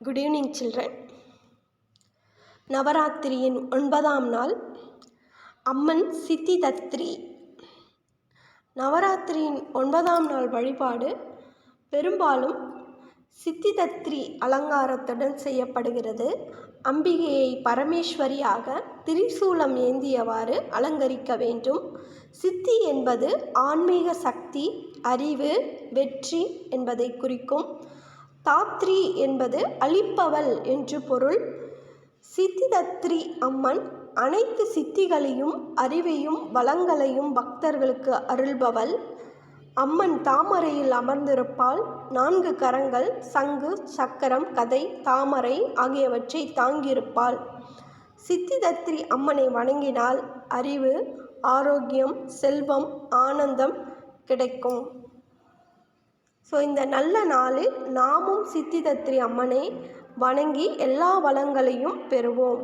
Good evening, children. நவராத்திரியின் 9ஆம் நாள் அம்மன் சித்திதத்ரி. நவராத்திரியின் 9ஆம் நாள் வழிபாடு பெரும்பாலும் சித்திதத்ரி அலங்காரத்துடன் செய்யப்படுகிறது. அம்பிகையை பரமேஸ்வரியாக திரிசூலம் ஏந்தியவாறு அலங்கரிக்க வேண்டும். சித்தி என்பது ஆன்மீக சக்தி, அறிவு, வெற்றி என்பதை குறிக்கும். தாத்ரி என்பது அளிப்பவள் என்று பொருள். சித்திதத்ரி அம்மன் அனைத்து சித்திகளையும் அறிவையும் வளங்களையும் பக்தர்களுக்கு அருள்பவள். அம்மன் தாமரையில் அமர்ந்திருப்பாள். 4 கரங்கள், சங்கு, சக்கரம், கதை, தாமரை ஆகியவற்றை தாங்கியிருப்பாள். சித்திதத்ரி அம்மனை வணங்கினால் அறிவு, ஆரோக்கியம், செல்வம், ஆனந்தம் கிடைக்கும். இந்த நல்ல நாளில் நாமும் சித்திதத்ரி அம்மனை வணங்கி எல்லா வளங்களையும் பெறுவோம்.